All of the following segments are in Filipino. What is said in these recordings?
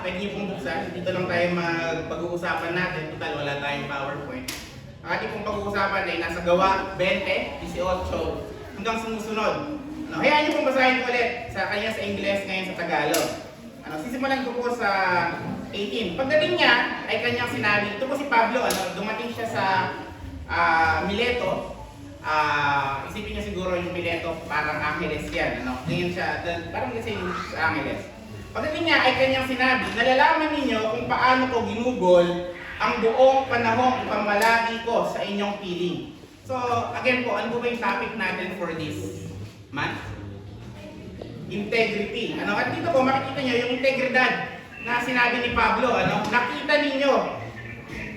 Pwede niyo pong buksan. Dito lang tayo pag-uusapan natin. Total, wala tayong PowerPoint. Ang ating pong pag-uusapan ay nasa gawa 20, 18 hanggang sumusunod. Hayaan niyo pong basahin ko ulit sa kanya sa Ingles, ngayon sa Tagalog. Sisimulan ko po sa 18. Pagdating niya ay kanyang sinabi, ito po si Pablo, dumating siya sa Mileto. Isipin niyo siguro yung Mileto, parang Angeles yan. Ngayon siya, parang kasi sa Angeles. Pagdating niya ay kanyang sinabi, nalalaman ninyo kung paano ko ginugol ang buong panahong pamalagi ko sa inyong piling. So, again po, ano po ba yung topic natin for this month? Integrity. At dito po, makikita niyo yung integridad na sinabi ni Pablo. Nakita ninyo,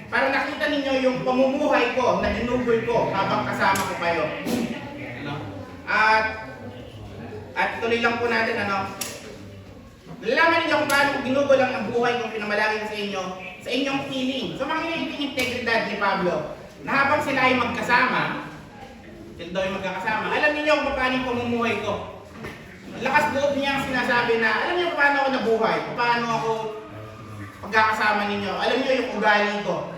para nakita ninyo yung pamumuhay ko na ginugol ko habang kasama ko kayo. At tuloy lang po natin, nalalaman ninyo kung paano ginugol ang buhay kong pinamalagi ko sa inyong feeling. So makikita yung integridad ni Pablo na habang sila ay magkasama, sila daw ay magkakasama, alam niyo kung paano yung pamumuhay ko. Lakas loob niya ang sinasabi na, alam niyo kung paano ako nabuhay, kung paano ako pagkakasama ninyo, alam niyo yung ugali ko.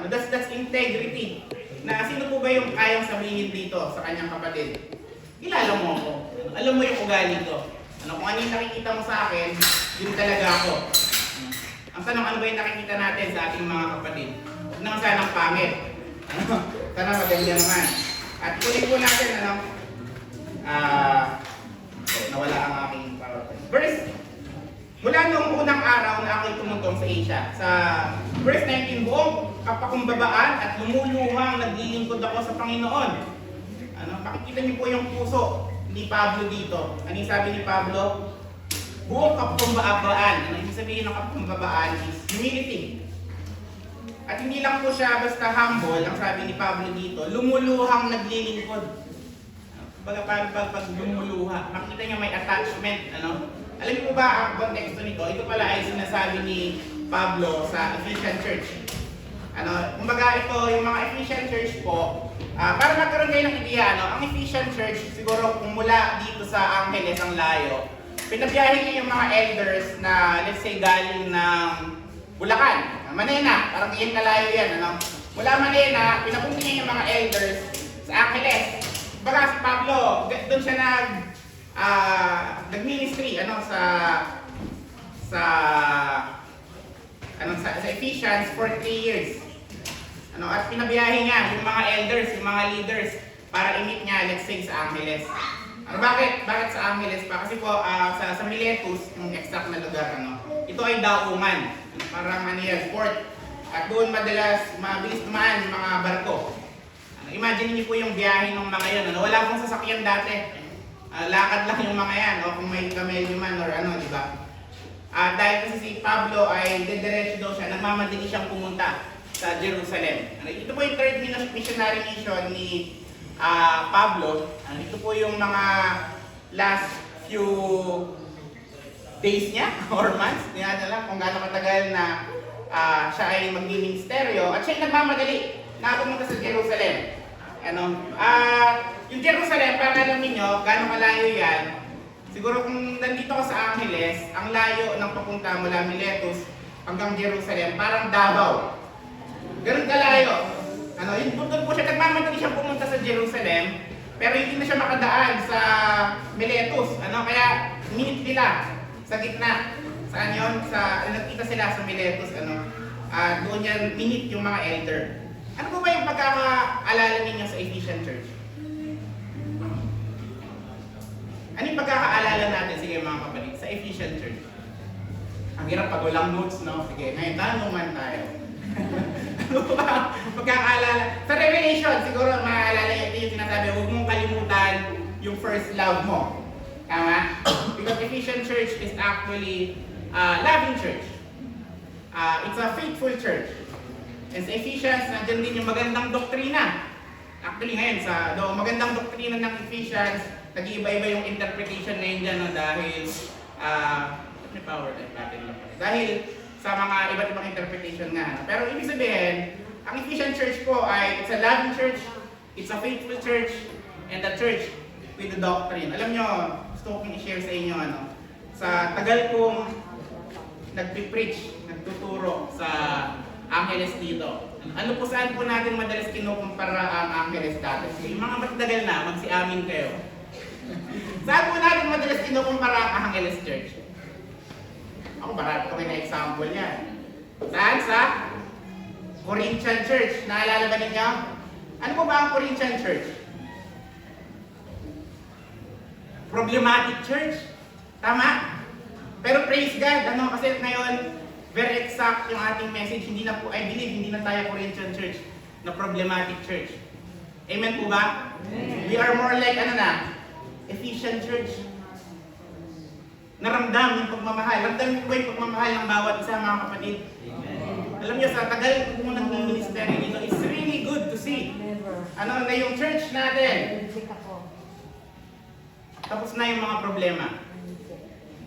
That's integrity. Na sino po ba yung kayang sabihin dito sa kanyang kapatid? Kilala mo ako. Alam mo yung ugali ko. Kung ano yung nakikita mo sa akin, yun talaga ako. Ang tanong, ano ba yung nakikita natin sa ating mga kapatid? Huwag naman sanang pangit. Sana maganda naman. At kunin po natin, nawala ang aking PowerPoint. Verse, mula noong unang araw na ako'y tumuntong sa Asia, sa verse 19, buong kapakumbabaan at lumuluhang naglilingkod ako sa Panginoon. Makikita niyo po yung puso ni Pablo dito. Ano yung sabi ni Pablo? Buong kapakumbabaan. Ano yung sabihin ng kapakumbabaan is humility. At hindi lang po siya basta humble, ang sabi ni Pablo dito, lumuluhang naglilingkod. Pag lumuluha, makita niyo may attachment. Alam niyo po ba ang konteksto nito? Ito pala ay sinasabi ni Pablo sa Ephesian Church. Kumbaga ito, yung mga Ephesian Church po, para magkaroon kayo ng ideya, ang Ephesian Church, siguro kung mula dito sa Angeles ang layo, pinabiyahin niya yung mga elders na, let's say, galing ng Bulacan, Manena, parang iyan kalayo yan. Mula Manena, pinapunta niya yung mga elders sa Angeles. Baga si Pablo, doon siya nag-ministry, sa Ephesians for 3 years. At pinabiyahe niya yung mga elders, yung mga leaders para i-meet niya, let's say, sa Angeles. Bakit sa Angeles pa? Kasi po, sa Miletus, yung exact na lugar, ito ay daungan. Parang port. At doon madalas, mabilis dumaan yung mga barko. Imagine niyo po yung biyahe ng mga yun. Wala pong sasakyan dati. Lakad lang yung mga yan, kung may camellia man or di ba? Dahil kasi si Pablo ay dediretso daw siya, nagmamadali siyang pumunta sa Jerusalem. Ito po yung third missionary mission ni Pablo. Ito po yung mga last few days niya or months. Niya na lang kung gaano katagal na siya ay magmi-ministeryo at siya ay nagmamadali na pumunta sa Jerusalem. Yung Jerusalem, para alam niyo gaano kalayo yan. Siguro kung nandito ka sa Angeles, ang layo ng papunta mula Miletus hanggang Jerusalem, parang Davao. Ganun kalayo. Doon po siya, nagmamadali siya pumunta sa Jerusalem, pero hindi na siya makadaan sa Miletus. Kaya minute nila sa gitna. Saan yun? Nagkita sila sa Miletus. Doon yan, minute yung mga elder. Ano po ba yung pagkakaalala ninyo sa Ephesian Church? Ano yung pagkakaalala natin, sige mga kapatid, sa Ephesian Church? Ang hirap pag walang notes, Sige, ngayon tanungan tayo. Ano ba pagkakaalala? Sa Revelation, siguro maaalala ito yung sinasabi, huwag mong kalimutan yung first love mo. Tama? Because Ephesian Church is actually a loving church. It's a faithful church. And sa Ephesians, nandiyan din yung magandang doktrina. Actually ngayon, magandang doktrina ng Ephesians, nag-iiba-iba yung interpretation ngayon dyan dahil may power natin lang. Dahil sa mga iba't ibang interpretation nga. Pero ibig sabihin, ang Ephesian Church po ay it's a loving church, it's a faithful church, and a church with the doctrine. Alam nyo, gusto ko i-share sa inyo, sa tagal kong nagpipreach, nagtuturo sa Angeles dito. Ano po saan po natin madalas kinukumpara ang Angeles dati? Yung mga matagal na, magsiamin kayo. Saan po natin madalas kinukumpara ang Angeles Church? Ako, marami ko na example yan. Saan? Sa Corinthian Church. Naalala ba ninyo? Ano po ba ang Corinthian Church? Problematic church. Tama? Pero praise God, kasi ngayon, very exact yung ating message. Hindi na po, I believe, hindi na tayo Corinthian Church na problematic church. Amen po ba? Amen. We are more like, Ephesian Church. Naramdam yung pagmamahal. Ramdam yung pagmamahal ng bawat isa, mga kapatid. Amen. Alam niyo, sa tagal ko nang ministry dito, it's really good to see. Na yung church natin. Tapos na yung mga problema.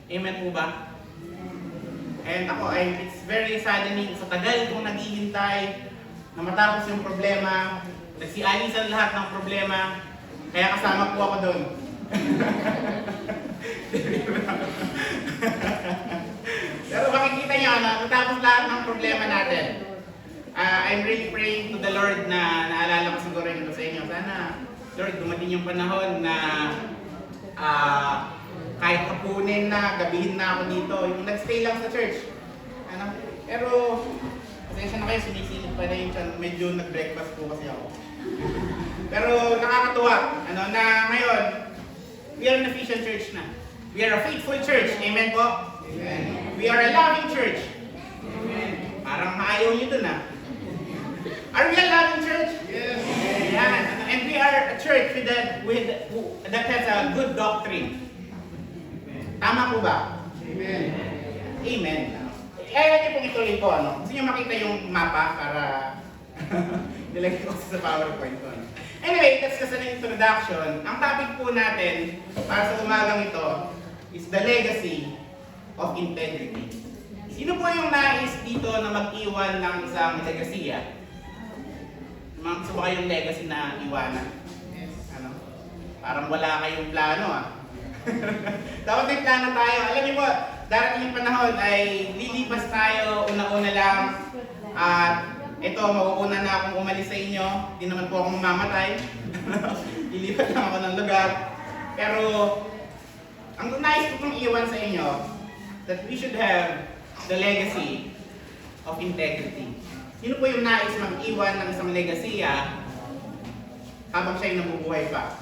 Amen po ba? And ako, it's very saddening. Sa tagal kong naghihintay na matapos yung problema, nagsialisan lahat ng problema, kaya kasama po ako doon. Pero makikita niyo, matapos lahat ng problema natin, I'm really praying to the Lord na naalala ko siguro ito sa inyo. Sana, Lord, dumating yung panahon na kahit kapunin na, gabihin na ako dito, yung nagstay lang sa church. Pero, pasensya na kayo, sinisilip pa na yung chan, medyo nag-breakfast po kasi ako. Pero nakakatuwa, na ngayon, we are an Ephesian church na. We are a faithful church, amen po? Amen. We are a loving church. Amen. Parang maayaw nyo dun Are we a loving church? Yes. Ayan. And we are a church that has a good doctrine. Tama po ba? Amen. Amen. Ayaw niyo pong ituloy ko, Gusto niyo makita yung mapa para nilagay ko sa PowerPoint ko. Anyway, that's just an introduction. Ang topic po natin para sa umagang ito is the legacy of integrity. Sino po yung nais dito na mag-iwan ng isang legasiya? Gusto ba kayong legacy na iwanan? Yes. Parang wala kayong plano Dapat may plano tayo. Alam niyo po, darating yung panahon ay lilipas tayo una-una lang. At ito, mauuna na akong umalis sa inyo. Hindi naman po ako mamamatay. Lilipat lang ako ng lugar. Pero, ang nais ko pong iwan sa inyo, that we should have the legacy of integrity. Sino po yung nais mag-iwan ng isang legasiya habang siya'y nabubuhay pa?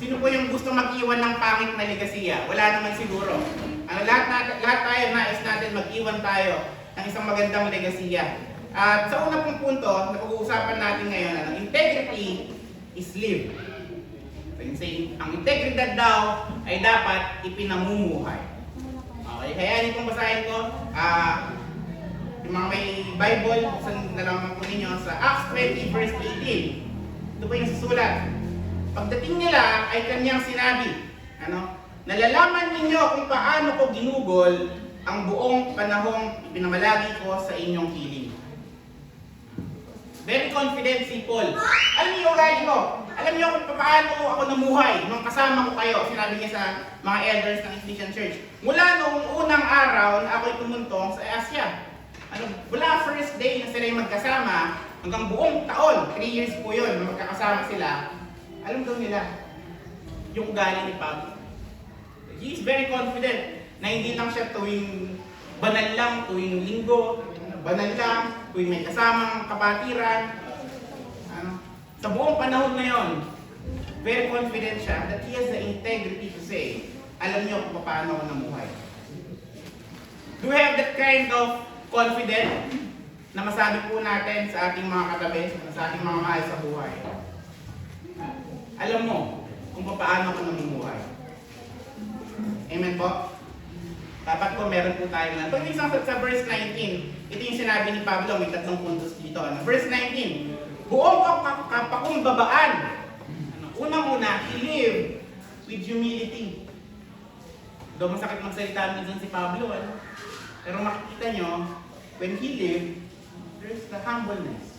Sino po yung gusto mag-iwan ng pangit na legasiya? Wala naman siguro. Lahat tayo nais natin mag-iwan tayo ng isang magandang legasiya. At sa unang pong punto na pag-uusapan natin ngayon, integrity is lived. Ang integridad daw ay dapat ipinamumuhay. Okay, kaya hindi kong basahin ko. Yung mga may Bible, saan nalaman po ninyo sa Acts 20 verse 18. Ito po yung susulat. Pagdating nila ay kanyang sinabi, nalalaman ninyo kung paano ko ginugol ang buong panahong ipinamalagi ko sa inyong hiling. Very confident si Paul. Alam niyo ugali ko. Alam niyo kung paano ako namuhay nung kasama ko kayo. Sinabi niya sa mga elders ng Ephesian Church. Mula noong unang araw na ako'y tumuntong sa Asia. Mula first day na sila magkasama, hanggang buong taon, 3 years po yun, na magkakasama sila. Alam daw nila yung ugali ni Pablo. He is very confident na hindi lang siya tuwing banal lang, tuwing linggo, banal lang, tuwing may kasamang kapatiran. Sa buong panahon na yon, very confident siya that he has the integrity to say, alam niyo kung paano ako namuhay. Do we have that kind of confidence na masabi po natin sa ating mga katabi, sa ating mga mahal sa buhay? Alam mo kung paano ako namumuhay. Amen po? Dapat po meron po tayo na. Pag isang sa verse 19, ito yung sinabi ni Pablo, may 3 puntos dito. Verse 19, buong kapakumbabaan. Unang-una, he lived with humility. Though masakit magsalita minsan si Pablo, pero makikita nyo, when he lived, there's the humbleness.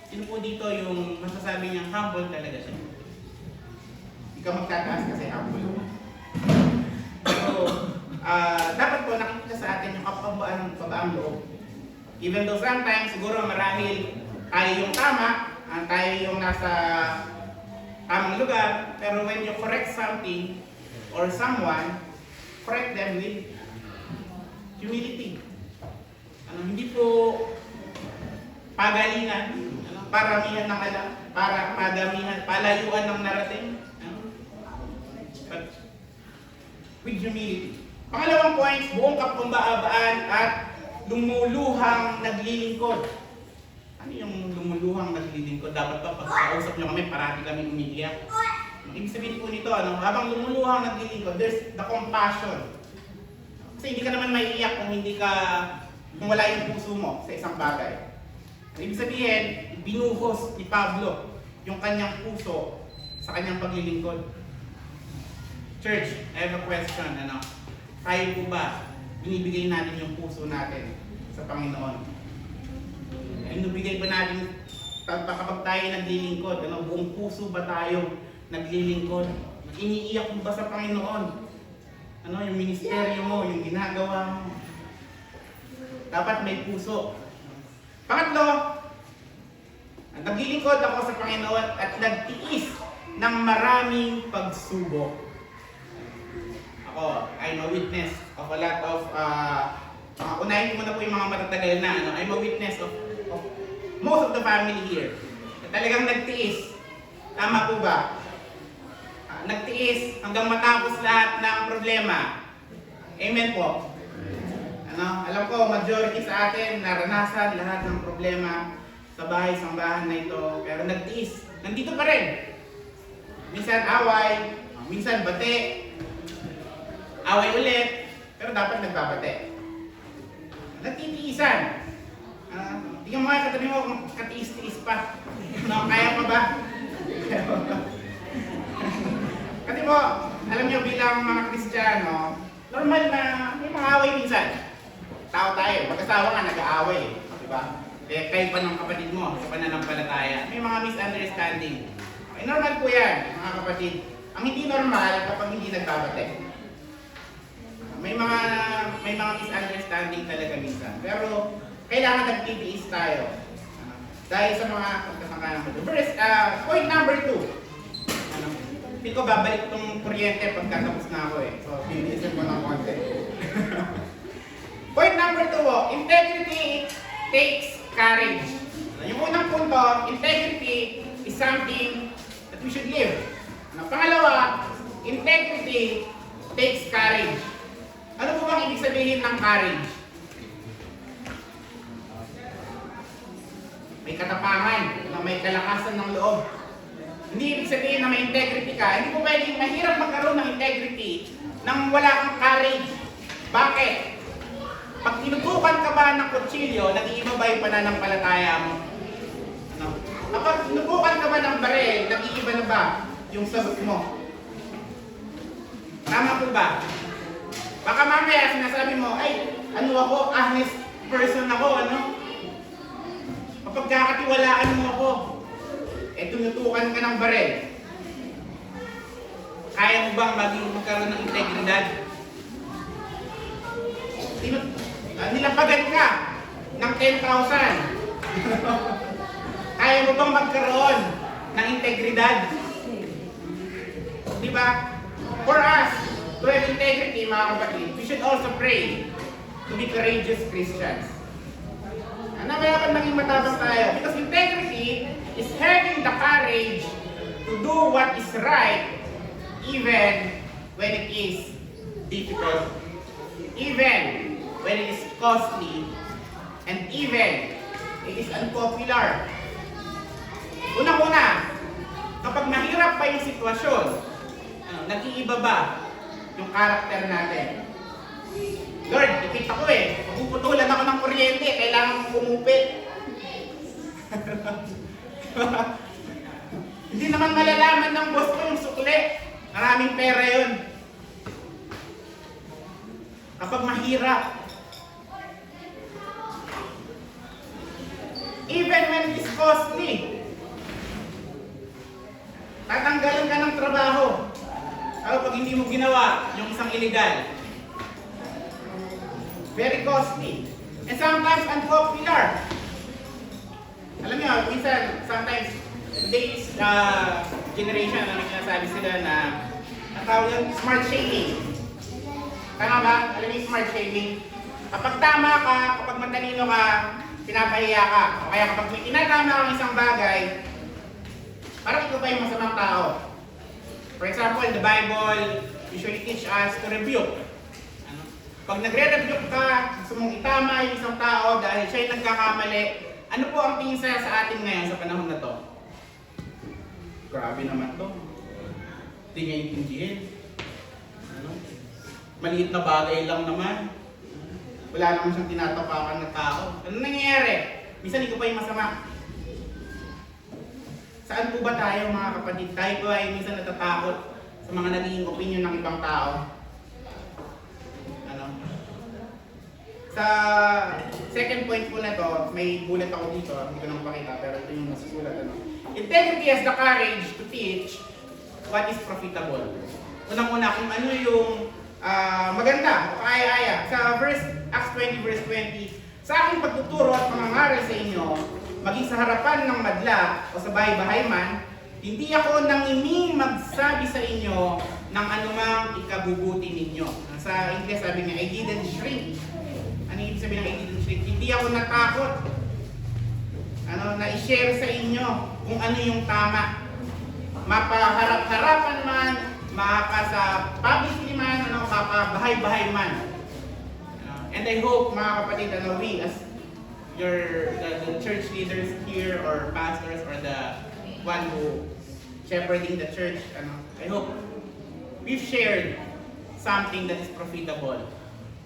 Sino po dito yung masasabi niyang humble talaga siya? Hindi ka magtataas kasi humble. So, dapat po nakikita sa atin yung kapabaang loob. Even though sometimes siguro marahil tayo yung tama, tayo yung nasa tamang lugar, pero when you correct something or someone, correct them with humility. Hindi po pagalingan, paramihan ng alam, para padamihan, palayuan ng narating, but with humility. Pangalawang point, buong kapambaabaan at lumuluhang naglilingkod. Ano yung lumuluhang naglilingkod? Dapat ba pag kausap nyo kami, parati kami umiiyak? Ibig sabihin po nito, habang lumuluhang naglilingkod, there's the compassion. Kasi hindi ka naman maiiyak kung wala yung puso mo sa isang bagay. Ibig sabihin, binuhos ni Pablo yung kanyang puso sa kanyang paglilingkod. Church, I have a question. Tayo po ba, binibigay natin yung puso natin sa Panginoon? Binibigay ba natin, kapag tayo naglilingkod, buong puso ba tayo naglilingkod? Iniiyak mo ba sa Panginoon? Yung ministeryo mo, yung ginagawa mo? Dapat may puso. Pangatlo, naglilingkod ako sa Panginoon at nagtiis ng maraming pagsubok. Ako, I'm a witness of a lot of, unahin ko muna po yung mga matatagal na, I'm a witness of most of the family here. Talagang nagtiis. Tama po ba? Nagtiis hanggang matapos lahat ng problema. Amen po. Alam ko, majority sa atin, naranasan lahat ng problema sa bahay-sambahan na ito. Pero nagtiis. Nandito pa rin. Minsan away, minsan bate, away ulit, pero dapat nagbabate. Nagtitiisan. Tingnan mo nga, katabi mo kung katiis-tiis pa. Kaya pa ba? Kasi po, alam nyo bilang mga Kristiyano, normal na may mga away minsan. Tao tayo, mag-asawa nga nag-aaway. Diba? Kayo pa ng kapatid mo sa pananampalataya. May mga misunderstanding. Okay, normal po yan, mga kapatid. Ang hindi normal kapag hindi nagbabate. May mga misunderstanding talaga minsan. Pero kailangan nagtitiis tayo. Dahil sa mga pagkasangkalan ko. Point number 2. Hindi ko babalik itong kuryente pagkatapos na ako eh. So, biniisin ko ng konti. Point number 2, integrity takes courage. Yung unang punto, integrity is something that we should live. Pangalawa, integrity takes courage. Ano po bang ibig sabihin ng courage? May katapangan, may kalakasan ng loob. Hindi ibig sabihin na may integrity ka. Hindi po pwedeng mahirap magkaroon ng integrity nang wala kang courage. Bakit? Pag tinutukan ka ba ng kutsilyo, nag-iiba ba yung pananampalataya mo? Kapag tinutukan ka ba ng baril, nag-iiba na ba yung sagot mo? Tama po ba? Baka mamaya sinasabi mo, ay, ako, honest person ako, Kapag kakatiwalaan mo ako, tinutukan ka ng baril. Kaya mo bang magkaroon ng integridad? Nilapagan ka ng 10,000. Kaya mo bang magkaroon ng integridad? Di ba? For us, to have integrity, mga kapatid, we should also pray to be courageous Christians. Dapat maging matabang tayo. Because integrity is having the courage to do what is right even when it is difficult, even when it is costly, and even it is unpopular. Unang-una, kapag mahirap pa yung sitwasyon, nag-iiba ba yung karakter natin? Lord, ipit ako eh. Puputulan ako ng kuryente, kailangan kong umupit. Hindi naman malalaman ng boss ko yung sukli. Maraming pera yun. Kapag mahirap, even when it is costly, tatanggalan ka ng trabaho. Pag hindi mo ginawa yung isang illegal, very costly, and sometimes unpopular. Alam niyo, minsan, sometimes, today's generation, sinasabi sila na tawag yung smart shaming. Tama ba? Alam niyo yung smart shaming? Kapag tama ka, kapag matalino ka, pinapahiya ka. O kaya kapag may tinatama kang isang bagay, parang ikaw pa yung masamang tao. For example, the Bible usually teach us to rebuke. Pag nagre-rebuke ka, gusto mong itama yung isang tao dahil siya'y nagkakamali, ano po ang tingin sa atin ngayon sa panahon na to? Grabe naman to. Hindi niya intindihin. Maliit na bagay lang naman. Wala naman siyang tinatapakan na tao. Ano nangyayari? Minsan ikaw pa yung masama. Saan po ba tayo mga kapatid? Tayo po ay minsan natatakot sa mga naging opinion ng ibang tao. Sa second point po na to, may bullet ako dito, hindi ko na mapakita, pero ito yung nasusulat. Integrity has the courage to teach what is profitable. Unang-una, kung ano yung maganda o kaya-aya. Sa Acts 20 verse 20, sa aking pagtuturo at pangangaral sa inyo, maging sa harapan ng madla o sa bahay-bahay man, hindi ako nangiming magsabi sa inyo ng anumang ikabubuti ninyo. Sa English sabi niya, I didn't shrink. Ano ibig sabihin ng I didn't shrink? Hindi ako natakot na i-share sa inyo kung ano yung tama. Mapaharap-harapan man, sa publicly man, mapabahay-bahay man. And I hope mga kapatid, we as the church leaders here or pastors or the one who shepherding the church, I hope we've shared something that is profitable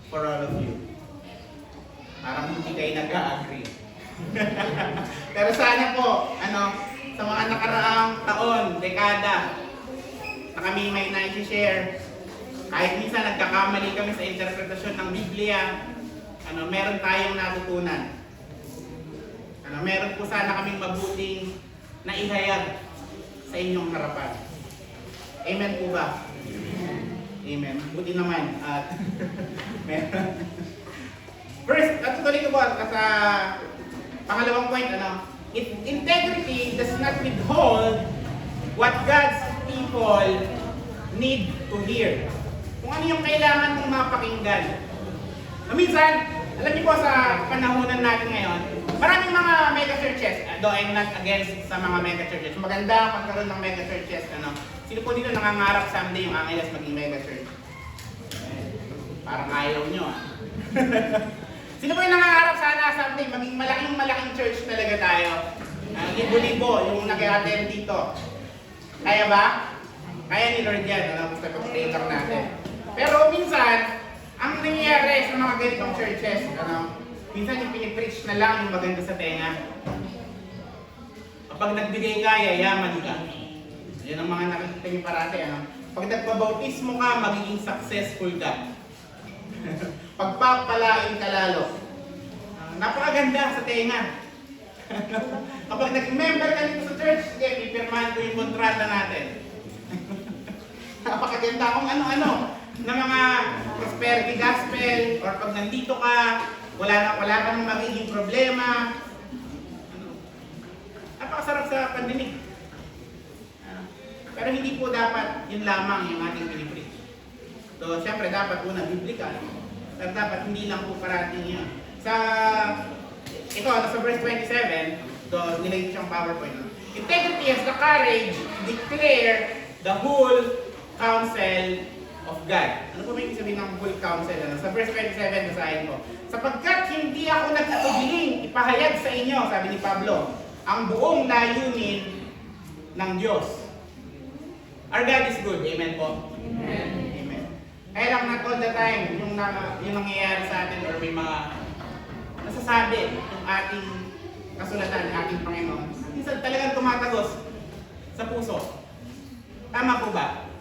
for all of you. Parang hindi kayo nag-agree. Pero sana po, sa mga nakaraang taon, dekada, na kami may na-share, kahit minsan nagkakamali kami sa interpretasyon ng Biblia, meron tayong natutunan. Meron po sana kaming mabuting na ihayag sa inyong harapan. Amen po ba? Amen. Buti naman. At first, natutuloy ko po sa pangalawang point, integrity does not withhold what God's people need to hear. Kung ano yung kailangan mong mapakinggan. Minsan, alam niyo po sa panahonan natin ngayon, maraming mga mega churches, though I'm not against sa mga mega churches. Maganda pagkaroon ng mega churches. Sino po dito nangangarap someday yung Angeles maging mega church? Parang ayaw nyo Sino po yung nangangarap sana someday maging malaking church talaga tayo? Libo-libo yung nag-attend dito. Kaya ba? Kaya ni Lord yan, gusto pag-pray lang natin. Pero minsan, ang nangyayari sa mga ganitong churches, minsan yung pinipreach na lang yung maganda sa tenga. Kapag nagbigay ka, yayaman ka. Yan ang mga nakikita niyo parati. Pag nagpabautismo ka, magiging successful ka. Pagpapalain ka lalo. Napakaganda sa tenga. Kapag nag-member ka dito sa church, pipirmahan ko yung kontrata natin. Napakaganda kung ano-ano na mga prosperity gospel, or pag nandito ka, wala ka nang magiging problema. Napakasarap sa pandinig. Pero hindi po dapat yun lamang yung ating pinipreach. So, syempre dapat una biblical. Pero dapat hindi lang po parating yun. Sa verse 27, nilagay siyang PowerPoint. Integrity has the courage to declare the whole counsel of God. Ano po may ibig sabihin ng whole counsel? Sa verse 27, basahin ko. Sapagkat hindi ako nagtatugiling ipahayag sa inyo, sabi ni Pablo, ang buong layunin ng Diyos. Our God is good. Amen po? Amen. Amen. Kaya lang not all the time, yung nangyayari sa atin or may mga nasasabi yung ating kasulatan, ating Panginoon. Minsan talagang tumatagos sa puso. Tama po ba?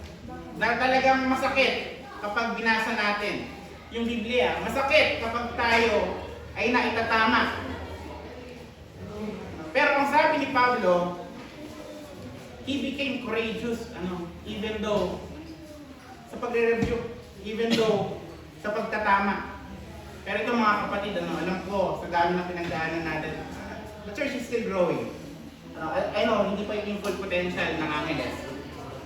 Na talagang masakit kapag binasa natin yung Biblia. Masakit kapag tayo ay naitatama. Pero ang sabi ni Pablo, he became courageous, even though sa pagre-review, even though sa pagtatama. Pero ito mga kapatid, alam ko, sa dami ng pinagdaanan natin, the church is still growing. I know, hindi pa yung full potential ng Angeles.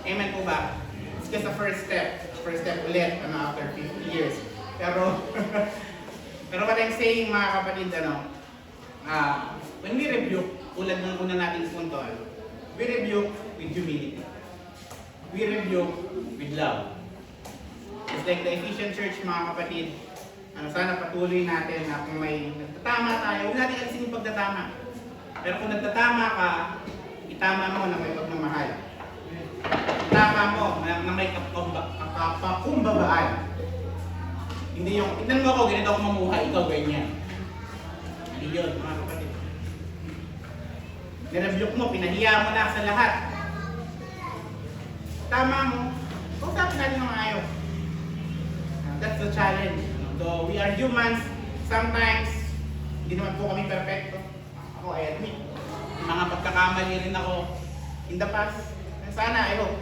Amen po ba? It's just a first step. First step ulit, after 50 years. Pero, pero what I'm saying mga kapatid, when we rebuke, tulad ng una nating punto, we rebuke with humility. We rebuke with love. It's like the Ephesian church mga kapatid, sana patuloy natin na kung may nagtatama tayo, huwag natin alisin yung pagtatama. Pero kung nagtatama ka, itama mo na may pagmamahal. Itama mo na may kapakumbabaan. Hindi yung, tignan mo ako, ganito ako mamuhay, ikaw ganyan. Hindi yun, mga kapatid. Nirebuke mo, pinahiya mo na sa lahat. Tama mo, kausapin natin ng ayos. That's the challenge. Though we are humans, sometimes, hindi naman po kami perfecto. Ako, I admit. Mga pagkakamali rin ako in the past. Sana, I hope,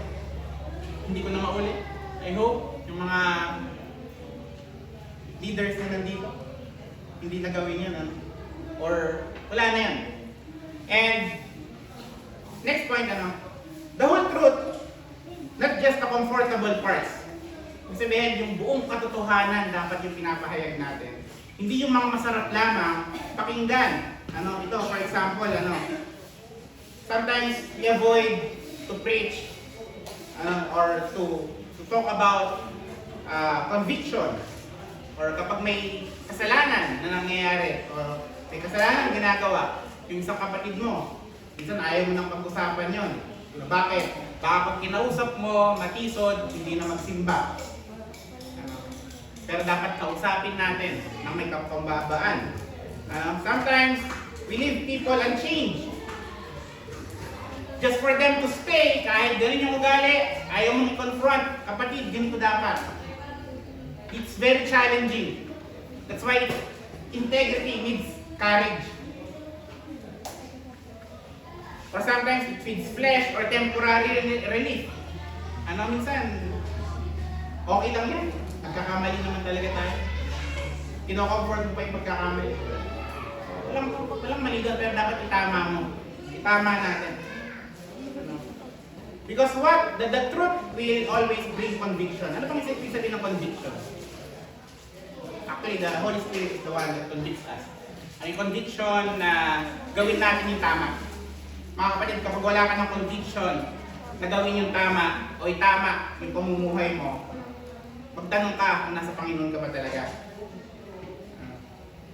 hindi ko na maulit. I hope, yung mga leaders na nandito, hindi na gawin yun, or wala na yan. And, next point, the whole truth, not just the comfortable parts. Kung sabihin, yung buong katotohanan dapat yung pinapahayag natin. Hindi yung mga masarap lamang pakinggan. Ito, for example, sometimes we avoid to preach or to talk about conviction, or kapag may kasalanan na nangyayari or may kasalanan ginagawa yung isang kapatid mo, minsan ayaw mo nang pag-usapan yun. Bakit? Baka pag kinausap mo, matisod, hindi na magsimba. Pero dapat kausapin natin na may kakumbabaan. Sometimes, we leave people unchanged. Just for them to stay, kahit ganun yung ugali, ayaw mong i-confront, kapatid, ganito dapat. It's very challenging. That's why integrity needs courage. Or sometimes it feeds flesh or temporary relief. Minsan, okay lang yan. Nagkakamali naman talaga tayo. Kino-comfort mo pa yung pagkakamali. Walang mali doon, pero dapat itama mo. Itama natin. Because what? The truth will always bring conviction. Ano pang ibig sabihin ng conviction? Actually, the Holy Spirit is the one that convicts us. Ang conviction na gawin natin yung tama. Mga kapatid, kapag wala ka ng conviction na gawin yung tama o itama yung pamumuhay mo, magtanong ka kung nasa Panginoon ka ba talaga.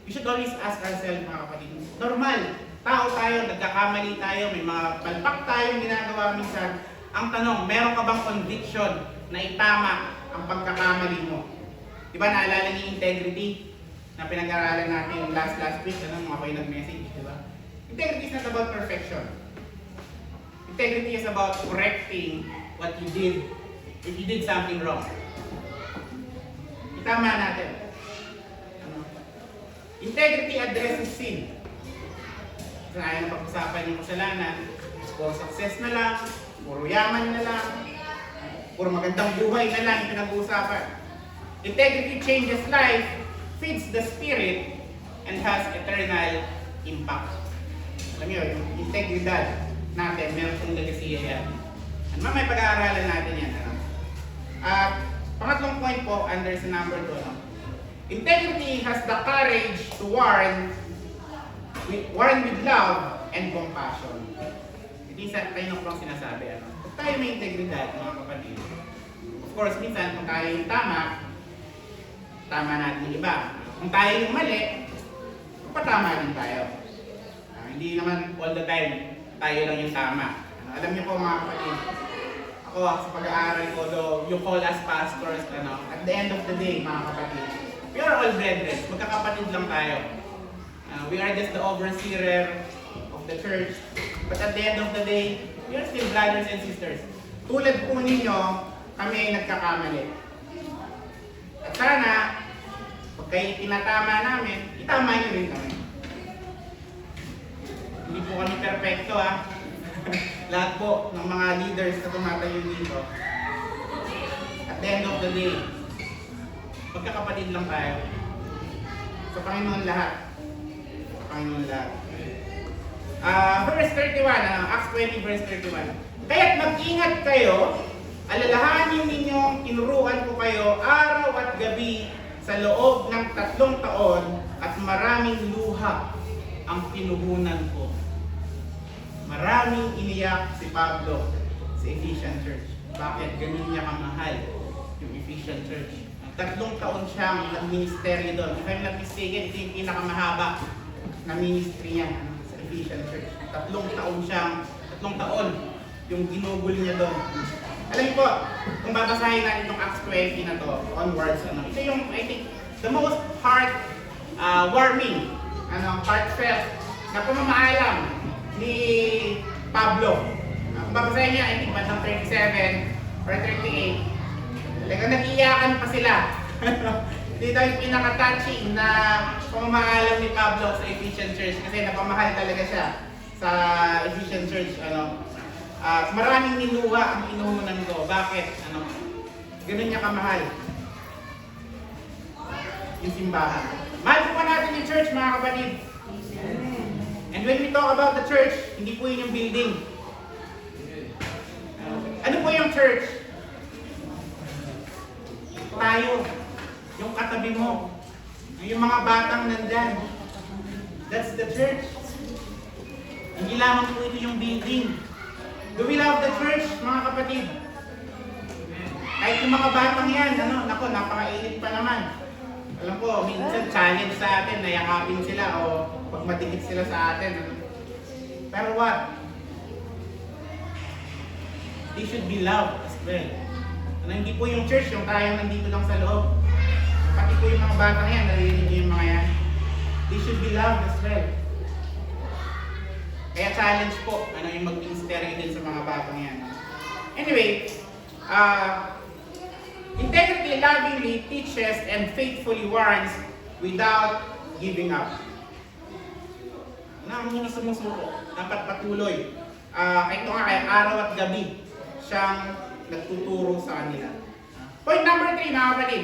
We should always ask ourselves, mga kapatid, normal, tao tayo, nagkakamali tayo, may mga palpak tayong ginagawa minsan. Ang tanong, meron ka bang conviction na itama ang pagkakamali mo? Diba naalala niyo integrity na pinag-aralan natin last week, mga kayo nag-message, diba? Integrity is not about perfection. Integrity is about correcting what you did if you did something wrong. Itama natin. Integrity addresses sin. Kung ayaw na pag-usapan yung kasalanan, puro success na lang, puro yaman na lang, puro magandang buhay na lang yung pinag-uusapan. Integrity changes life, feeds the spirit, and has eternal impact. Alam niyo, yung integridad natin, meron pong legasiya yan. At mamay pag-aaralan natin yan. At pangatlong point po, under sa number 2, integrity has the courage to warn with love and compassion. Hindi sa tayo na pang sinasabi. Kung tayo may integridad, mga kapatid, of course, minsan kung tayo yung tama natin yung iba. Kung tayo yung mali, patama din tayo. Hindi naman all the time tayo lang yung tama. Alam niyo po mga kapatid, ako sa pag-aaral ko, though you call us pastors, at the end of the day, mga kapatid, we are all brethren. Magkakapatid lang tayo. We are just the overseer of the church. But at the end of the day, we are still brothers and sisters. Tulad po ninyo, kami ay nagkakamali. At sana, pag kayo tinatama namin, itama niyo rin kami. Hindi po kami perfecto Lahat po ng mga leaders na tumatayo dito. At the end of the day, magkakapatid lang tayo. Sa Panginoon lahat. Sa Panginoon lahat. Verse 31, Acts 20 verse 31. Kaya't mag-ingat kayo, alalahanin ninyong tinuruan ko kayo araw at gabi sa loob ng 3 taon at maraming luha ang pinuhunan ko. Maraming iniyak si Pablo sa Ephesian Church. Bakit? Ganun niya kamahal yung Ephesian Church. 3 taon siyang nag-ministeryo doon. If I'm not mistaken, ito yung pinakamahaba na ministry niya sa Ephesian Church. 3 taon yung ginugol niya doon. Alam niyo po, kung babasahin natin itong Acts 20 na to, onwards, ito yung, I think, the most warming, heartfelt na pamamaalam ni Pablo. Kung babasahin niya, I think, bandang 37 or 38, talagang nag-iyakan pa sila. Dito yung pinaka-touching na pamamaalam ni Pablo sa Ephesian Church kasi napamahal talaga siya sa Ephesian Church. Maraming niluha ang inuhunan ko. Bakit? Ganun niya kamahal yung simbahan. Mahal po pa natin yung church, mga kapatid. And when we talk about the church, hindi po yun yung building. Ano po yung church? Tayo. Yung katabi mo. Yung mga batang nandyan. That's the church. Hindi lamang po ito yung building. Do we love the church, mga kapatid? Kahit yung mga batang yan, napakainit pa naman. Alam ko, minsan challenge sa atin, nayakapin sila o pag madikit sila sa atin. Pero what? They should be loved as well. Hindi po yung church, yung tayong nandito lang sa loob. Pati po yung mga batang yan, narinig niyo yung mga yan. They should be loved as well. Kaya challenge po, yung mag-ministeryo din sa mga batang yan. Anyway, integrity lovingly teaches and faithfully warns without giving up. Hindi sumusuko, dapat patuloy. Ito nga kaya araw at gabi siyang nagtuturo sa kanila. Point number 3, mga kapatid.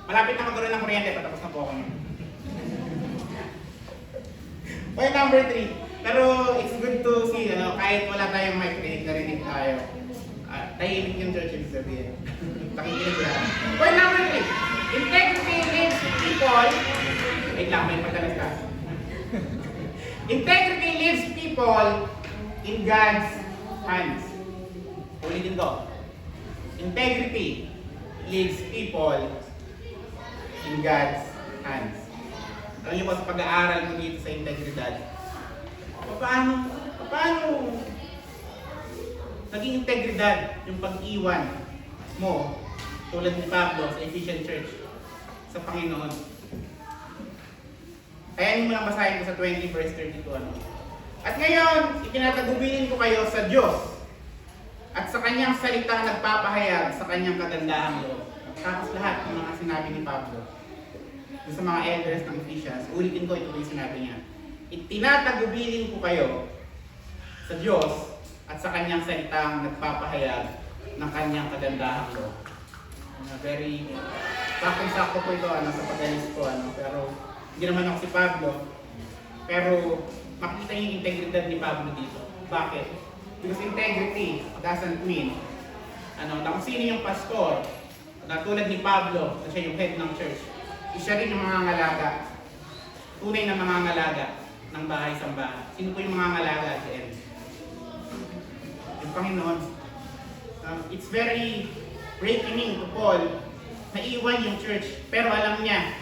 Malapit na magkaroon ng kuryente, patapos na po ako ngayon. Point number 3. Pero it's good to see, kahit wala tayong mic, narinig tayo. Tahimik yung church, ibig sabihin. Nakikinig lang. Point number 3. Integrity leads people. Wait lang, may pagkalas ka. Integrity leaves people in God's hands. Ulitin ko. Integrity leads people in God's hands. Alam niyo po sa pag-aaral mo dito sa integridad, paano naging integridad yung pag-iwan mo tulad ni Pablo sa Ephesian Church sa Panginoon. Kaya hindi mo lang basahin ko sa 20 verse 32. At ngayon, itinatagubilin ko kayo sa Diyos at sa kanyang salitang nagpapahayag sa kanyang kagandahang loob. Tapos lahat ng mga sinabi ni Pablo sa mga elders ng Ephesians, ulitin ko ito yung sinabi niya. Itinatagubilin ko kayo sa Diyos at sa kanyang salitang nagpapahayag ng kanyang kagandahang loob. Very sakong-sakto po ito sa pag-alis ko. Pero hindi naman ako si Pablo. Pero makikita yung integridad ni Pablo dito. Bakit? Because integrity doesn't mean na kung sino yung pastor na tulad ni Pablo na siya yung head ng church. Siya rin yung mangangalaga. Tunay na mangangalaga ng bahay-sambahan. Sino po yung mangangalaga at the end? Yung Panginoon. It's very breaking to Paul na iwan yung church. Pero alam niya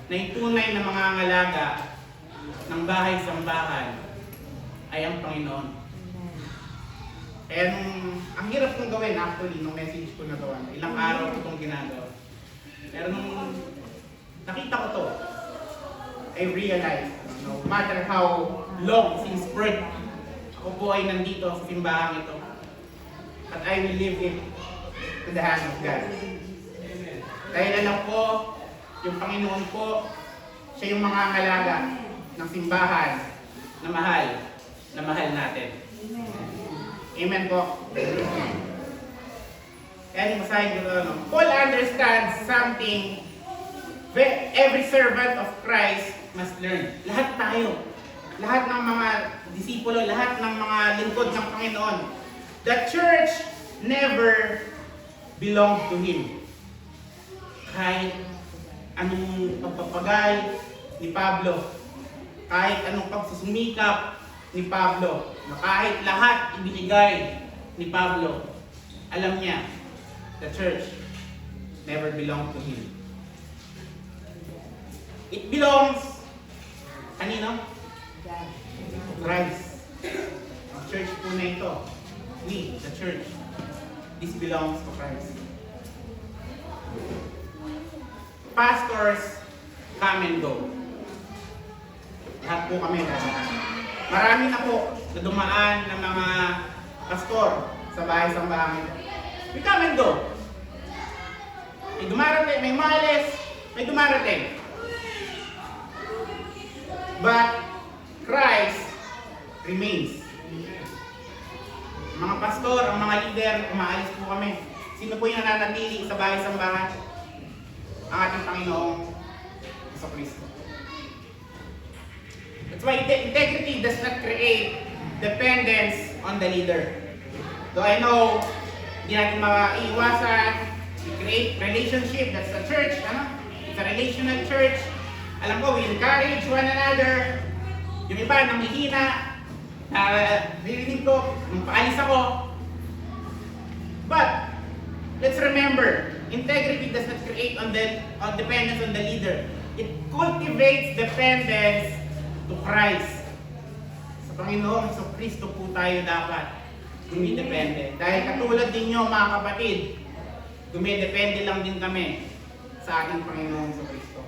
na yung tunay na mangangalaga ng bahay-sambahan ay ang Panginoon. Kaya ang hirap kong gawin actually nung message ko na gawa. Ilang araw ko itong ginagawa. Pero nung nakita ko to, I realized, no matter how long since birth, ako po ay nandito sa simbahan ito. At I will leave it to the hand of God. Dahil alam ko, yung Panginoon po, siya yung mangangalaga ng simbahan na mahal natin. Amen po. Kaya yung masahin ko, Paul understands something Every servant of Christ must learn. Lahat tayo. Lahat ng mga disipulo, lahat ng mga lingkod ng Panginoon. The church never belonged to Him. Kahit anong pagpapagay ni Pablo, kahit anong pagsusumikap ni Pablo, na kahit lahat ibinigay ni Pablo, alam niya, the church never belonged to him. It belongs, kanino? Christ. Ang church po na ito, we, the church, this belongs to Christ. Pastors come and go. Lahat po kami dadaan. Marami na po na dumaan ng mga pastor sa bahay-sambahan. We come and go. May dumarating, may umalis, may dumarating. But Christ remains. Mga pastor, ang mga leader, umaalis po kami. Sino po yung nananatili sa bahay-sambahan? Ang ating Panginoong Jesucristo. That's why integrity does not create dependence on the leader. Though I know, hindi natin maiiwasan, we create relationship, that's the church, ano? It's a relational church. Alam ko, we encourage one another. Yung iba, nanghihina, narinig ko, nung paalis ako. But, let's remember, integrity does not create dependence on the leader. It cultivates dependence to Christ. Sa Panginoon, sa Kristo po tayo dapat dumidepende. Dahil katulad ninyo mga kapatid, dumidepende lang din kami sa ating Panginoon sa Kristo.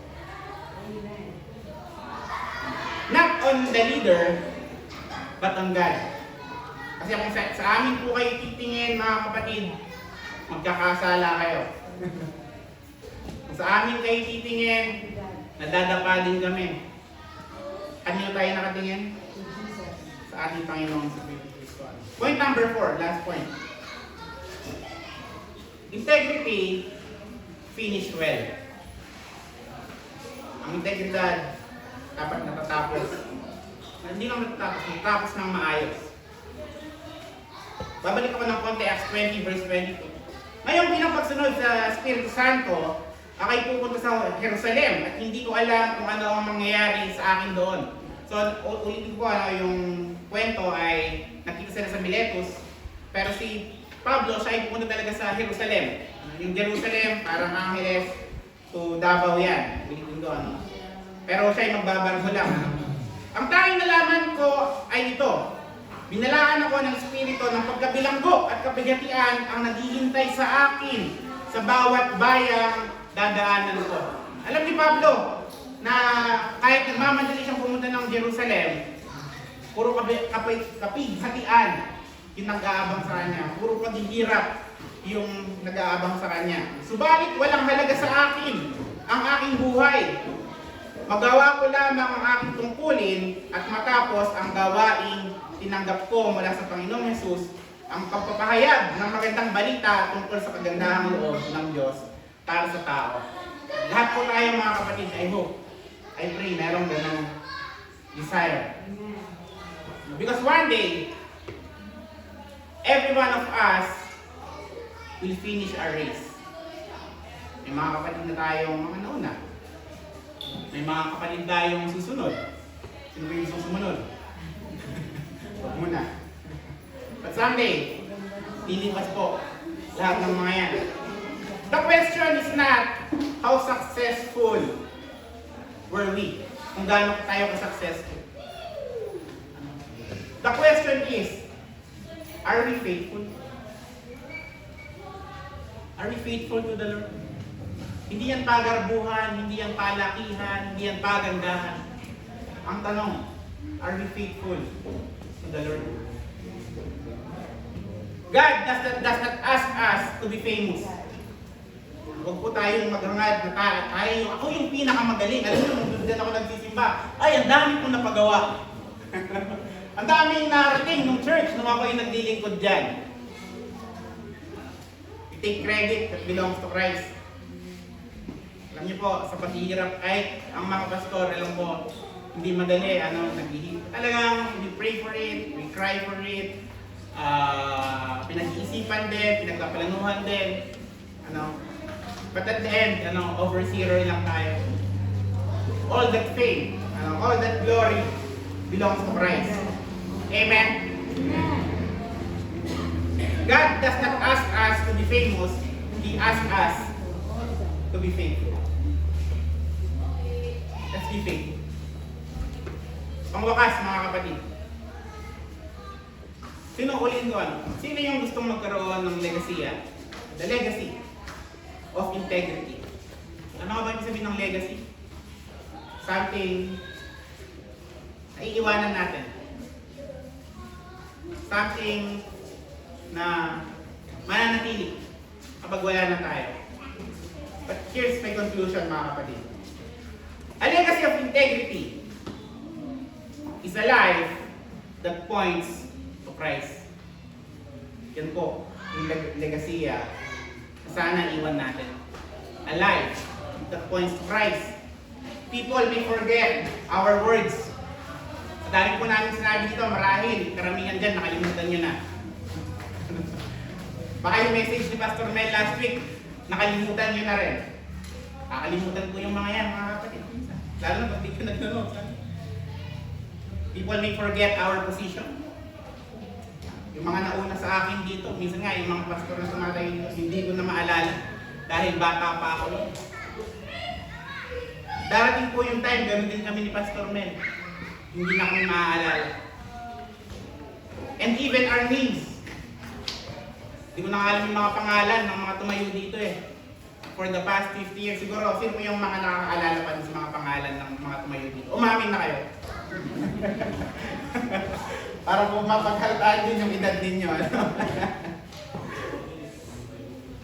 Not on the leader, but on God. Kasi kung sa amin po kayo titingin mga kapatid, magkakasala kayo. Kung sa amin kayo titingin, nadadapa din kami. Kanino tayo nakatingin? Sa ating Panginoon sa Kristo. Point number 4, last point. Integrity, finish well. Ang integridad, dapat natatapos. Hindi lang natatapos ng maayos. Babalik ako ng konti, Acts 20 verse 22. Ngayong pinapagsunod sa Espiritu Santo, ako'y pupunta sa Jerusalem at hindi ko alam kung ano ang mangyayari sa akin doon. So, ulitin ko yung kwento ay nakita sila sa Miletus, pero si Pablo siya ay pupunta talaga sa Jerusalem. Yung Jerusalem, parang Angeles to Davao yan. Ulitin ko ano. Pero siya ay magbabarko lang. Ang tanging nalaman ko ay ito. Binalaan ako ng Espiritu ng pagkabilanggo at kabigatian ang naghihintay sa akin sa bawat bayang dadaanan ko. Alam ni Pablo na kahit nagmamadali siyang pumunta ng Jerusalem, puro kapighatian yung nag-aabang sa kanya. Puro paghihirap yung nag-aabang sa kanya. Subalit walang halaga sa akin ang aking buhay. Magawa ko lamang ang aking tungkulin at matapos ang gawaing tinanggap ko mula sa Panginoong Hesus, ang pagpapahayag ng magandang balita tungkol sa kagandahang loob ng Diyos para sa tao. Lahat po tayo mga kapatid, I hope, I pray, merong ganang desire. Because one day, every one of us will finish our race. May mga kapatid na tayong mga nauna. May mga kapatid tayong susunod. Sino ba yung susunod? Huwag muna. But someday, lilipas po lahat ng mga yan. The question is not how successful were we? Kung gaano tayo ka-successful. The question is, are we faithful? Are we faithful to the Lord? Hindi yan pagarbuhan, hindi yan palakihan, hindi yan pagandahan. Ang tanong, are we faithful to the Lord? God does not ask us to be famous. Huwag po tayong maghangad na ako yung pinakamagaling. Alam mo, nung doon ako nagsisimba, ay, ang dami kong napagawa. Ang daming narating ng church nung ako yung naglilingkod dyan. We take credit that belongs to Christ. Alam niyo po, sa paghihirap, kahit ang mga pastor, alam mo, hindi madali, naghihirap. Talagang, we pray for it, we cry for it, pinag-iisipan din, pinagpaplanuhan din, but at the end, overseer lang tayo. All that fame, all that glory belongs to Christ. Amen? God does not ask us to be famous, He asks us to be faithful. Let's be faithful. Pangwakas, mga kapatid. Sino ulitin ko Sino yung gustong magkaroon ng legasiya? The legacy of integrity. Ano nga ba ibig sabihin ng legacy? Something na iiwanan natin. Something na mananatili kapag wala na tayo. But here's my conclusion, mga kapatid. A legacy of integrity is a life that points to Christ. Yan po, yung legasiya na sana iwan natin. A life that points to Christ. People may forget our words. Sa dami po namin sinabi dito, marahil, karamihan dyan, nakalimutan nyo na. Baka yung message ni Pastor Mel last week, nakalimutan nyo na rin. Kakalimutan ko yung mga yan, mga kapatid. Lalo na pag di ko nagtanong. People may forget our position. Yung mga nauna sa akin dito, minsan nga yung mga pastor na tumatay dito, hindi ko na maalala dahil bata pa ako. Darating po yung time, ganoon din kami ni Pastor Mel. Hindi na kami maaalala. And even our names. Hindi ko na alam yung mga pangalan ng mga tumayo dito For the past 50 years, siguro, sino po yung mga nakakaalala pa sa mga pangalan ng mga tumayo dito? Umamin na kayo. Para po mapaghaltaan din yung edad ninyo.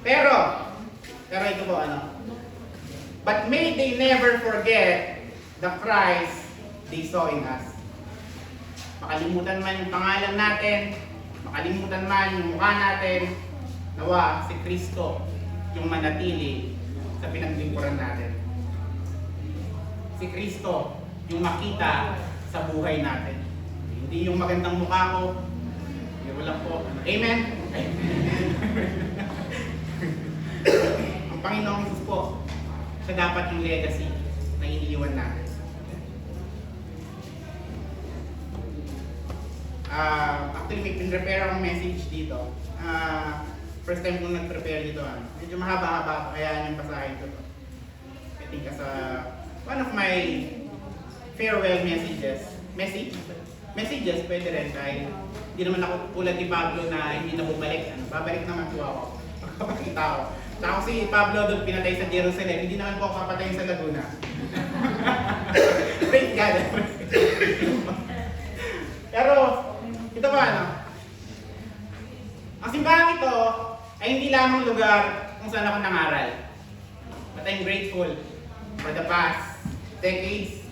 pero ito po But may they never forget the Christ they saw in us. Makalimutan man yung pangalan natin, makalimutan man yung mukha natin, nawa si Kristo yung manatili sa pinaglingkuran natin. Si Kristo yung makita sa buhay natin. Hindi yung magandang mukha ko. Wala po. Amen? Ang Panginoong Jesus po, siya dapat yung legacy na iniiwan natin. Actually, may pin-prepare akong message dito. First time kong nag-prepare dito. Medyo mahaba-haba, kaya yung basahin ko to. I think as one of my farewell messages, pwede rin dahil hindi naman ako tulad ni Pablo na hindi na bumalik. Babalik naman po ako. Magpapakita ako. Saka si Pablo doon pinatay sa Jerusalem, hindi naman po ako papatay sa Laguna. Praise God. Pero, ito ba ang simbahan ito ay hindi lamang lugar kung saan ako nangaral. But I'm grateful for the past decades.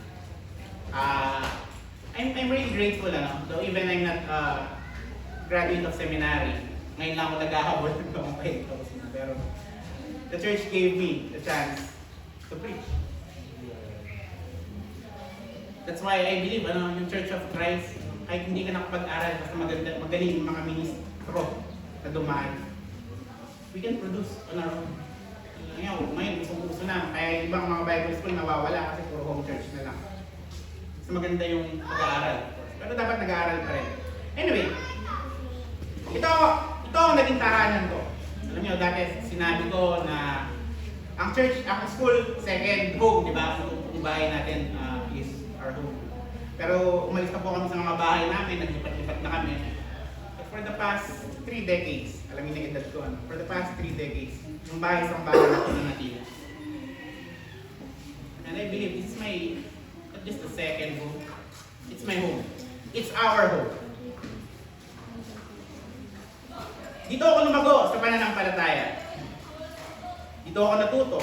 I'm really grateful, though even I'm not graduate of seminary. Ngayon lang ako naghahabol ng mga kwento. Pero the church gave me the chance to preach. That's why I believe, yung Church of Christ, kahit hindi ka nakapag-aral, basta magaling yung mga ministro na dumaan, we can produce on our own. Ngayon, gusto na. Kaya ibang mga Bible school nawawala kasi puro home church na lang. Mas maganda yung pag-aaral. Pero dapat nag-aaral pa rin. Anyway, ito ang naging tahanan ko. Alam niyo, dati sinabi ko na ang church, ang school, second home, di ba? Yung bahay natin is our home. Pero umalis na po kami sa mga bahay namin, naglipat-lipat na kami. But for the past 3 decades, alam niyo na edad ko, for the past 3 decades, yung bahay sa bahay na pinanatili. And I believe this is my, not just the second home, it's my home. It's our home. Dito ako lumago sa pananampalataya. Dito ako natuto.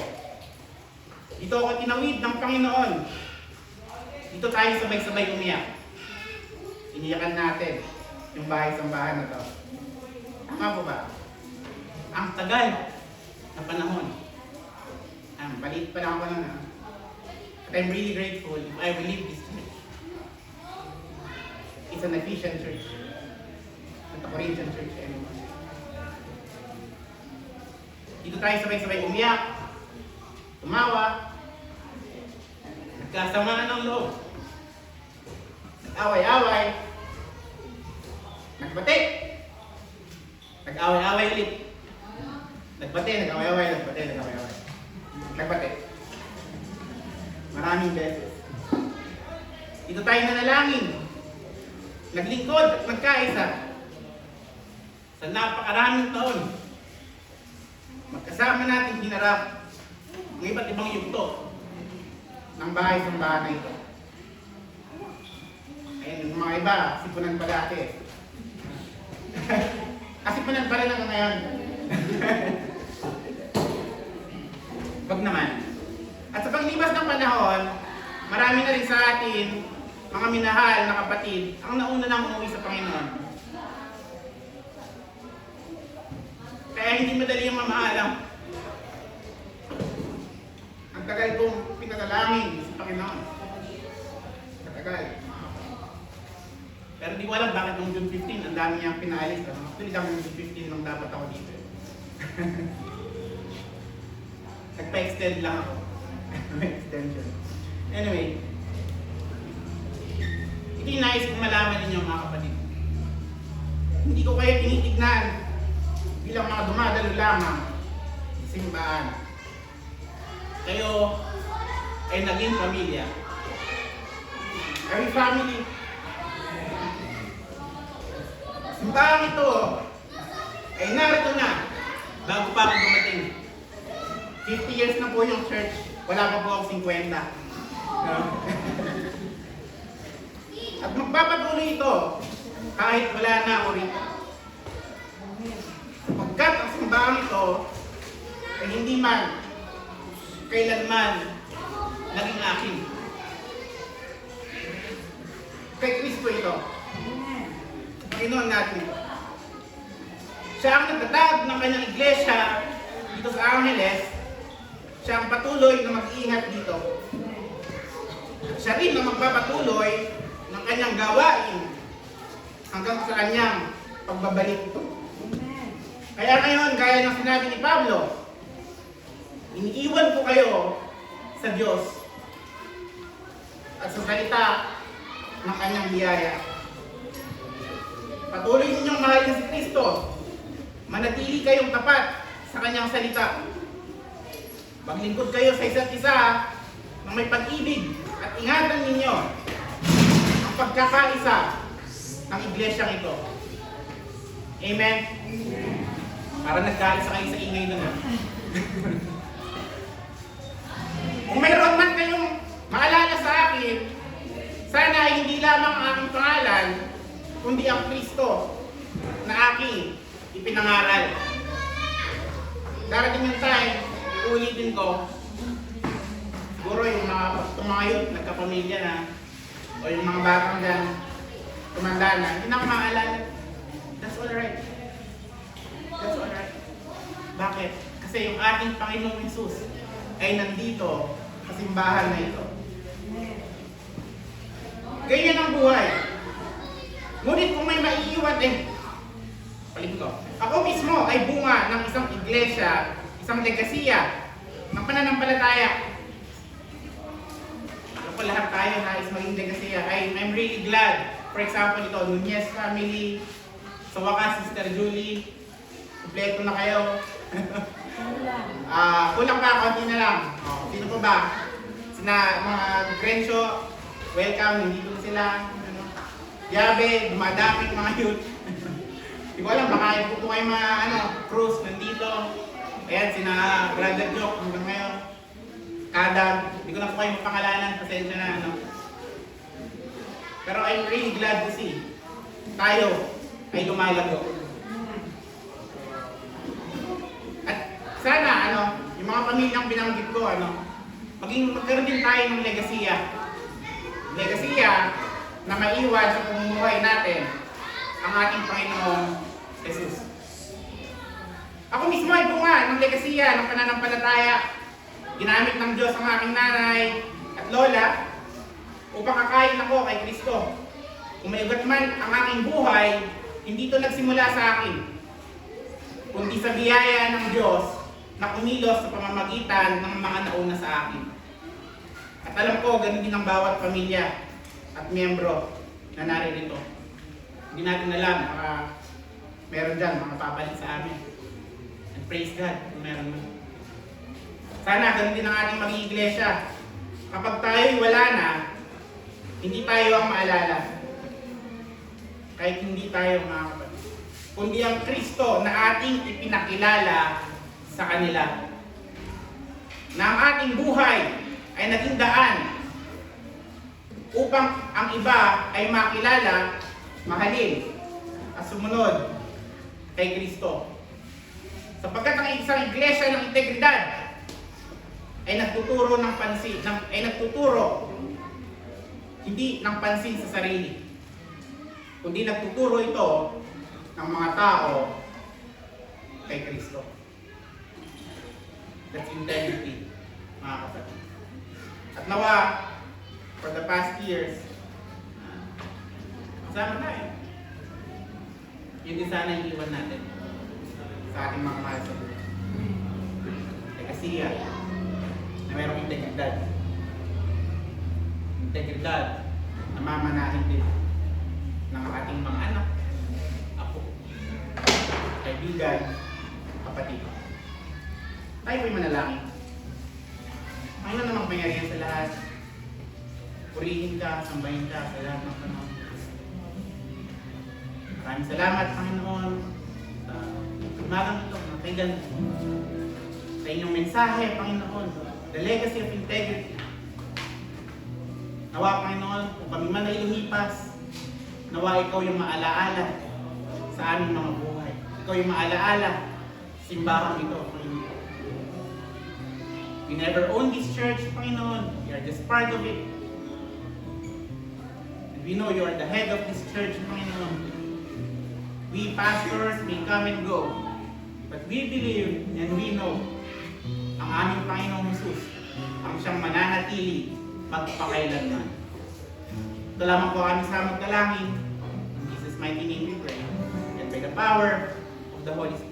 Dito ako tinawid ng Panginoon. Dito tayo sabay-sabay umiyak. Iniyakan natin yung bahay-sambahan na to. Tama po ba? Ang tagal na panahon. Balit pa lang ako nun. But I'm really grateful if I will leave this church. It's an Ephesian church. Not a Corinthian church anymore. Dito tayo sabay-sabay umiyak, tumawa, nagkasamaan ng loob, nag-away-away, nagbati, nag-away-away ulit, nagbati, nag-away-away, nagbati, nag-away-away, nagbati. Maraming beses. Dito tayo nanalangin, naglingkod at nagkaisa sa napakaraming taon. Magkasama natin hinarap ng iba't ibang yugto ng bahay-sambahan na ito. Ayun, yung mga iba, sipunan pa dati. Sipunan pa rin ako ngayon. Wag naman. At sa paglipas ng panahon, marami na rin sa atin, mga minahal na kapatid, ang nauna nang umuwi sa Panginoon. Kaya hindi madali yung mamahalang. Ang tagal kong pinadalangin sa Panginoon. Katagal. Pero di ko alam bakit noong June 15, ang dami niyang pinaalis. Actually, dami ng June 15 nung dapat ako dito. Nagpa-extend lang ako. Extension. Anyway, ito yung nais kong malaman ninyo mga kapatid. Hindi ko kayo tinitignan bilang mga dumadalo lamang sa simbahan. Kayo ay naging pamilya. Every family. Simbahan ito ay narito na bago pa ako dumating. 50 years na po yung church, wala pa po ako 50. No? At magpapatuloy ito kahit wala na ako rito. Pagkat ang simbahan ito ay hindi man kailanman naging akin. Kay Kristo ito. Panginoon natin ito. Siya ang nagtatag ng kanyang iglesia dito sa Angeles. Siya ang patuloy na mag-iingat dito. Siya rin na magpapatuloy ng kanyang gawain hanggang sa kanyang pagbabalik ito. Kaya ngayon, gaya ng sinabi ni Pablo, iniiwan ko kayo sa Diyos at sa salita ng kanyang biyaya. Patuloy ninyong mahalin si Kristo. Manatili kayong tapat sa kanyang salita. Maglingkod kayo sa isa't isa ng may pag-ibig at ingatan ninyo ang pagkakaisa ng iglesyang ito. Amen? Para nagkaisa kayo sa ingay nun. Kung mayroon man kayong maalala sa akin, sana ay hindi lamang ang aking pangalan, kundi ang Kristo na aking ipinangaral. Darating yung time, ulitin ko, siguro yung mga tumayot, nagkapamilya na, o yung mga batang dyan, tumanda na, hindi na ako maalala. That's alright. That's alright. Bakit? Kasi yung ating Panginoong Jesus ay nandito sa simbahan na ito. Ganyan ang buhay. Ngunit kung may maiiwan, palit ko. Ako mismo ay bunga ng isang iglesia, isang legasiya ng pananampalataya. Alam ko lahat tayo nais maging legasiya. I'm really glad. For example, ito, Nunez family, sa wakas, Sister Julie, kompleto na kayo. Kulang pa, konti na lang. Sino pa ba? Sina mga Grencio, welcome, nandito sila. Yabe, dumadaming mga youth. Hindi ko alam, baka po kayo mga Cruz nandito. Ayan, sina Brother Joke hanggang ngayon. Kadam, hindi ko na po kayo mapangalanan, pasensya na Pero I'm really glad to see tayo ay lumalago. At sana, yung mga pamilyang binanggit ko, magkaroon din tayo ng legasiya. Legasiya na maiwan sa pamumuhay natin ang ating Panginoong Jesus. Ako mismo ay bunga ng legasiya ng pananampalataya. ginamit ng Diyos ang aking nanay at lola upang kakain ako kay Kristo. Kung may ugat man ang aking buhay, hindi ito nagsimula sa akin, kundi sa biyaya ng Diyos na kumilos sa pamamagitan ng mga nauna sa akin. At alam ko, ganun din ang bawat pamilya at miyembro na naririto. Hindi natin alam, baka meron dyan, mga papalit sa amin. And praise God kung meron mo. Sana ganun din ang ating maging iglesia. Kapag tayo'y wala na, hindi tayo ang maalala. Kahit hindi tayo mga kapatid. Kundi ang Kristo na ating ipinakilala sa kanila. Na ang ating buhay ay naging daan upang ang iba ay makilala, mahalin, at sumunod kay Kristo. Sapagkat ang isang iglesia ng integridad ay nagtuturo ng pansin, hindi ng pansin sa sarili, kundi nagtuturo ito ng mga tao kay Kristo. That's integrity, mga kapatid. At nawa, for the past years, kasama tayo. Yun din sana yung iwan natin sa ating mga mahal sa buhay. Legasiya na mayroong integridad. Integridad na mamanahin din ng ating mga anak, apo, kaibigan, kapatid. Tayo po'y manalangin. Panginoon namang pangyarihan sa lahat. Purihin ka, sambahin ka sa lahat ng panahon. Maraming salamat, Panginoon, sa umagang ito, mga kaigan. Sa inyong mensahe, Panginoon, the legacy of integrity. Nawa, Panginoon, kung kami man ay lumipas, nawa ikaw yung maalaala sa aming mga buhay. Ikaw yung maalaala sa simbahang ito, Panginoon. We never own this church, Panginoon. We are just part of it. And we know you are the head of this church, Panginoon. We pastors may come and go, but we believe and we know ang aming Panginoong Jesus ang siyang mananatili magpakailanman. Ito lamang po kami sa magdalangin. In Jesus' mighty name we pray. And by the power of the Holy Spirit.